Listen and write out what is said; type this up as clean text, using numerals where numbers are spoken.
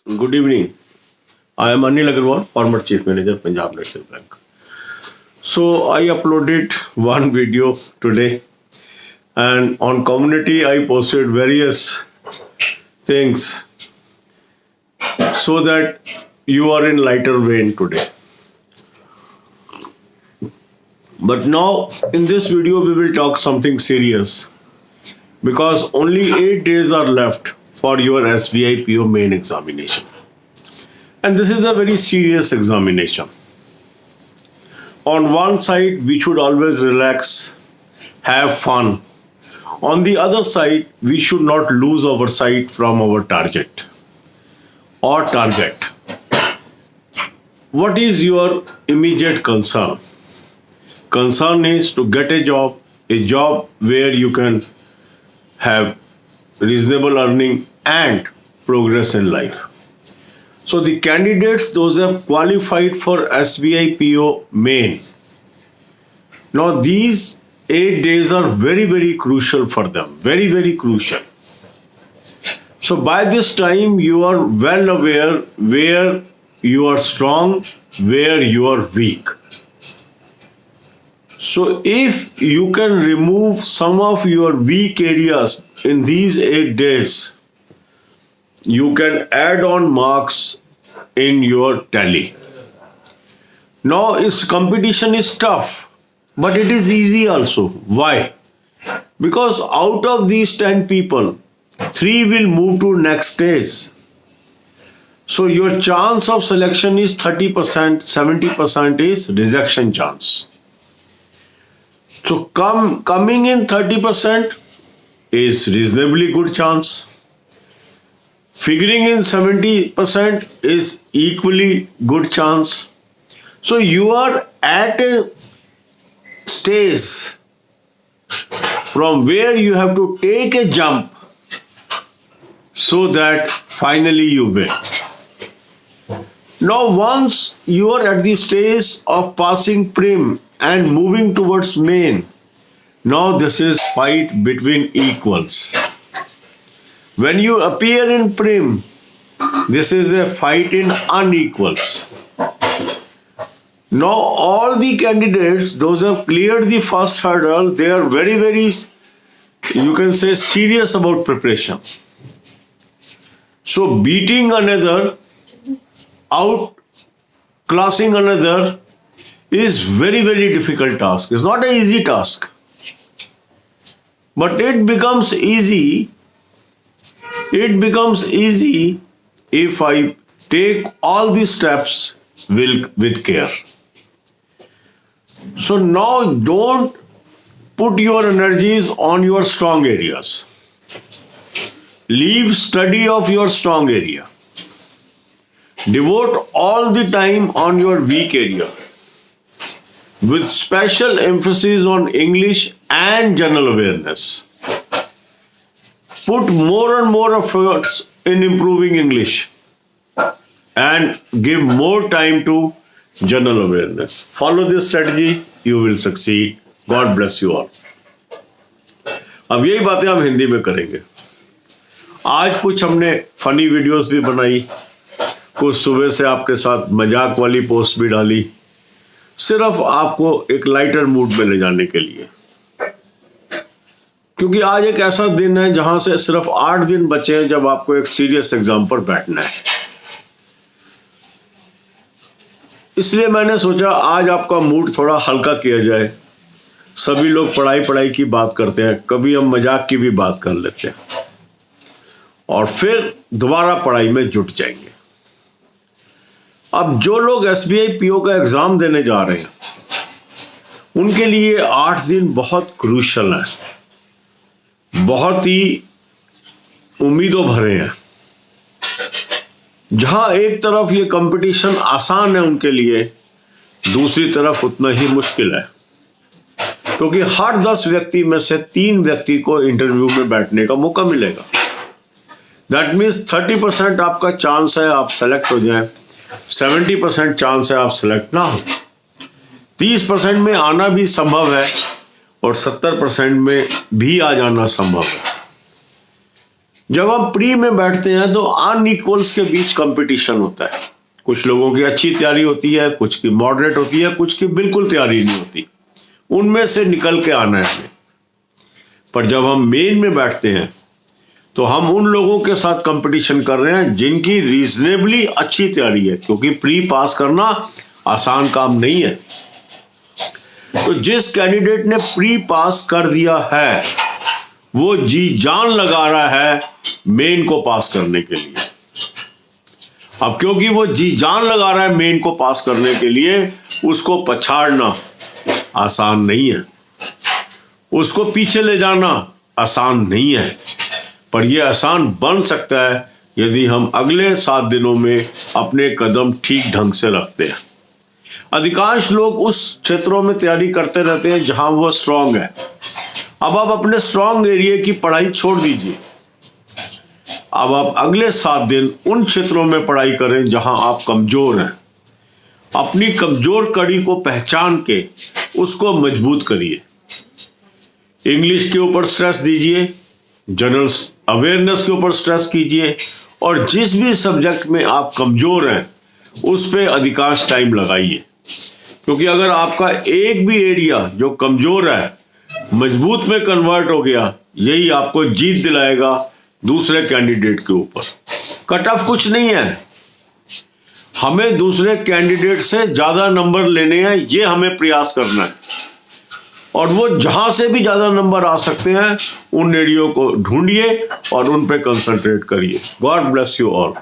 Good evening. I am Anil Agarwal, former Chief Manager, Punjab National Bank. So I uploaded one video today, and on community I posted various things so that you are in lighter vein today. But now in this video we will talk something serious because only 8 days are left for your SBI PO main examination. And this is a very serious examination. On one side, we should always relax, have fun. On the other side, we should not lose our sight from our target or target. What is your immediate concern? Concern is to get a job where you can have reasonable earning and progress in life. So the candidates, those who have qualified for SBI PO main, now these 8 days are very, very crucial for them. Very, very crucial. So by this time, you are well aware where you are strong, where you are weak. So if you can remove some of your weak areas in these 8 days, you can add on marks in your tally. Now its competition is tough, but it is easy also. Why? Because out of these 10 people, 3 will move to next stage. So your chance of selection is 30%, 70% is rejection chance. So coming in 30% is reasonably good chance. Figuring in 70% is equally good chance. So you are at a stage from where you have to take a jump so that finally you win. Now once you are at the stage of passing prim and moving towards main, now this is fight between equals. When you appear in prim, this is a fight in unequals. Now all the candidates, those who have cleared the first hurdle, they are very, very, you can say, serious about preparation. So beating another, outclassing another is very, very difficult task. It's not an easy task. But it becomes easy if I take all these steps with care. So now don't put your energies on your strong areas. Leave study of your strong area. Devote all the time on your weak area, with special emphasis on English and general awareness. Put more and more efforts in improving English and give more time to general awareness. Follow this strategy, you will succeed. God bless you all. अब यही बातें हम हिंदी में करेंगे. आज कुछ हमने funny videos भी बनाई, कुछ सुबह से आपके साथ मजाक वाली पोस्ट भी डाली, सिर्फ आपको एक लाइटर मूड में ले जाने के लिए. क्योंकि आज एक ऐसा दिन है जहां से सिर्फ 8 दिन बचे हैं जब आपको एक सीरियस एग्जाम पर बैठना है. इसलिए मैंने सोचा आज आपका मूड थोड़ा हल्का किया जाए. सभी लोग पढ़ाई की बात करते हैं, कभी हम मजाक की भी बात कर लेते हैं और फिर दोबारा पढ़ाई में जुट जाएंगे. अब जो लोग SBI PO का एग्जाम देने जा रहे हैं, उनके लिए 8 दिन बहुत क्रूशल है, बहुत ही उम्मीदों भरे हैं. जहां एक तरफ ये कंपटीशन आसान है उनके लिए, दूसरी तरफ उतना ही मुश्किल है, क्योंकि हर 10 व्यक्ति में से 3 व्यक्ति को इंटरव्यू में बैठने का मौका मिलेगा. दैट मीन्स 30% आपका चांस है आप सेलेक्ट हो जाएं, 70% चांस है आप सेलेक्ट ना हो, 30% में आना भी संभव है और 70% में भी आ जाना संभव है. जब हम प्री में बैठते हैं तो अनइक्वल्स के बीच कंपटीशन होता है। कुछ लोगों की अच्छी तैयारी होती है, कुछ की मॉडरेट होती है, कुछ की बिल्कुल तैयारी नहीं होती। उनमें से निकल के आना है हमें। पर जब हम मेन में बैठते हैं तो हम उन लोगों के साथ कंपटीशन कर रहे हैं जिनकी रीजनेबली अच्छी तैयारी है, क्योंकि प्री पास करना आसान काम नहीं है। तो जिस कैंडिडेट ने प्री पास कर दिया है वो जी जान लगा रहा है मेन को पास करने के लिए। अब क्योंकि वो जी जान लगा रहा है मेन को पास करने के लिए, उसको पछाड़ना आसान नहीं है, उसको पीछे ले जाना आसान नहीं है। पर यह आसान बन सकता है यदि हम अगले 7 दिनों में अपने कदम ठीक ढंग से रखते हैं। अधिकांश लोग उस क्षेत्रों में तैयारी करते रहते हैं जहां वो स्ट्रांग है। अब आप अपने स्ट्रांग एरिया की पढ़ाई छोड़ दीजिए। अब आप अगले 7 दिन उन क्षेत्रों में पढ़ाई करें जहां आप कमजोर हैं। अपनी कमजोर कड़ी को पहचान के उसको मजबूत करिए। इंग्लिश के ऊपर स्ट्रेस दीजिए, जनरल अवेयरनेस के ऊपर स्ट्रेस कीजिए, और जिस भी सब्जेक्ट में आप कमजोर हैं उस पे अधिकांश टाइम लगाइए। क्योंकि अगर आपका एक भी एरिया जो कमजोर है मजबूत में कन्वर्ट हो गया, यही आपको जीत दिलाएगा दूसरे कैंडिडेट के ऊपर। कट ऑफ कुछ नहीं है, हमें दूसरे कैंडिडेट से ज्यादा नंबर लेने हैं, ये हमें प्रयास करना है। और वो जहां से भी ज्यादा नंबर आ सकते हैं उन एरियो को ढूंढिए और उन पे कंसंट्रेट करिए। God bless you all.